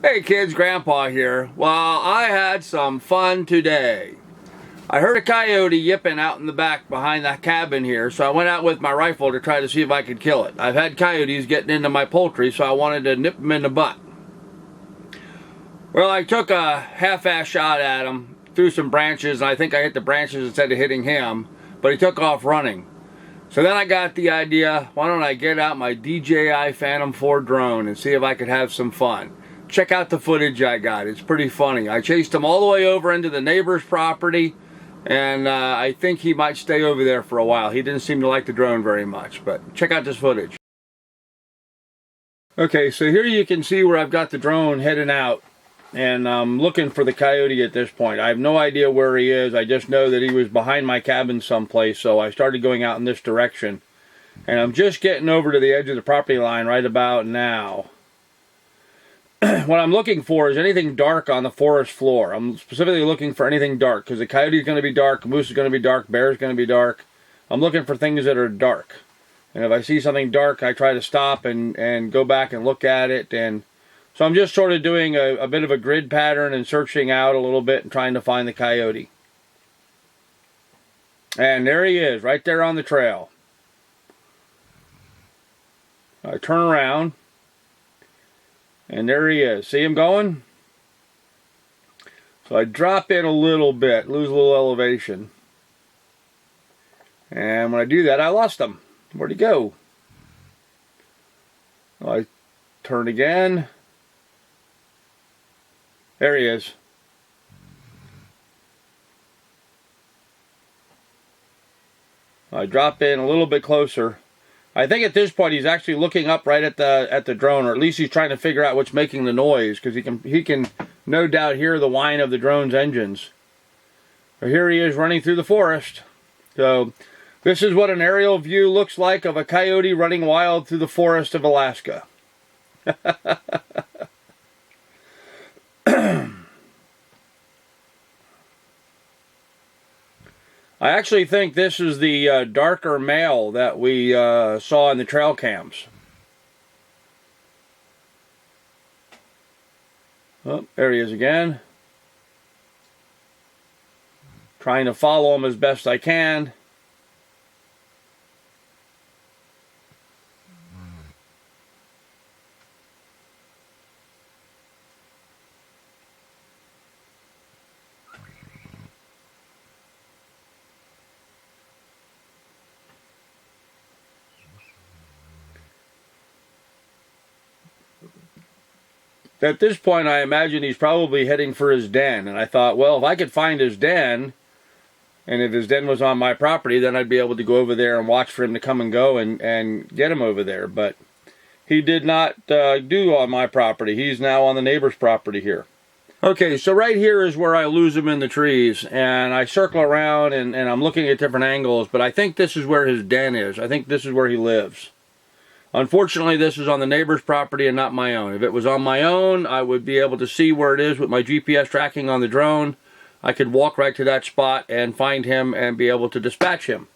Hey kids, Grandpa here. Well, I had some fun today. I heard a coyote yipping out in the back behind the cabin here, so I went out with my rifle to try to see if I could kill it. I've had coyotes getting into my poultry, so I wanted to nip them in the butt. Well, I took a half-ass shot at him, threw some branches, and I think I hit the branches instead of hitting him, but he took off running. So then I got the idea, why don't I get out my DJI Phantom 4 drone and see if I could have some fun. Check out the footage I got. It's pretty funny. I chased him all the way over into the neighbor's property, and I think he might stay over there for a while. He didn't seem to like the drone very much, but check out this footage. Okay, so here you can see where I've got the drone heading out, and I'm looking for the coyote at this point. I have no idea where he is. I just know that he was behind my cabin someplace, so I started going out in this direction. And I'm just getting over to the edge of the property line right about now. What I'm looking for is anything dark on the forest floor. I'm specifically looking for anything dark, because the coyote is going to be dark, moose is going to be dark, bear is going to be dark. I'm looking for things that are dark. And if I see something dark, I try to stop and go back and look at it. And so I'm just sort of doing a bit of a grid pattern and searching out a little bit and trying to find the coyote. And there he is, right there on the trail. I turn around. And there he is. See him going? So I drop in a little bit, lose a little elevation. And when I do that, I lost him. Where'd he go? I turn again. There he is. I drop in a little bit closer. I think at this point he's actually looking up right at the drone, or at least he's trying to figure out what's making the noise, because he can no doubt hear the whine of the drone's engines. So here he is running through the forest. So this is what an aerial view looks like of a coyote running wild through the forest of Alaska. I actually think this is the darker male that we saw in the trail cams. Oh, there he is again. Trying to follow him as best I can. At this point, I imagine he's probably heading for his den. And I thought, well, if I could find his den, and if his den was on my property, then I'd be able to go over there and watch for him to come and go and get him over there. But he did not do on my property. He's now on the neighbor's property here. Okay, so right here is where I lose him in the trees. And I circle around and I'm looking at different angles. But I think this is where his den is. I think this is where he lives. Unfortunately, this is on the neighbor's property and not my own. If it was on my own, I would be able to see where it is with my GPS tracking on the drone. I could walk right to that spot and find him and be able to dispatch him.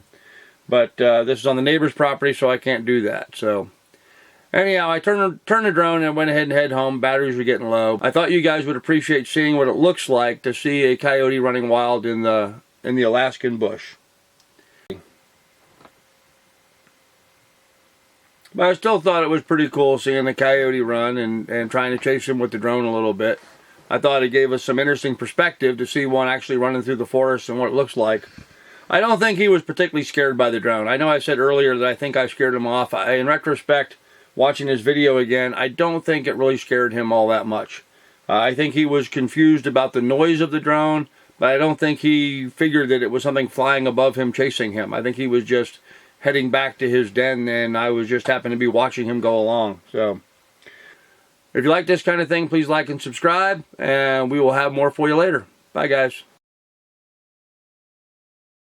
But this is on the neighbor's property, so I can't do that. So anyhow, I turned the drone and went ahead and head home. Batteries were getting low. I thought you guys would appreciate seeing what it looks like to see a coyote running wild in the Alaskan bush. But I still thought it was pretty cool seeing the coyote run and trying to chase him with the drone a little bit. I thought it gave us some interesting perspective to see one actually running through the forest and what it looks like. I don't think he was particularly scared by the drone. I know I said earlier that I think I scared him off. In retrospect, watching his video again, I don't think it really scared him all that much. I think he was confused about the noise of the drone, but I don't think he figured that it was something flying above him chasing him. I think he was just heading back to his den, and I was just happened to be watching him go along. So if you like this kind of thing, please like and subscribe, and we will have more for you later. Bye, guys.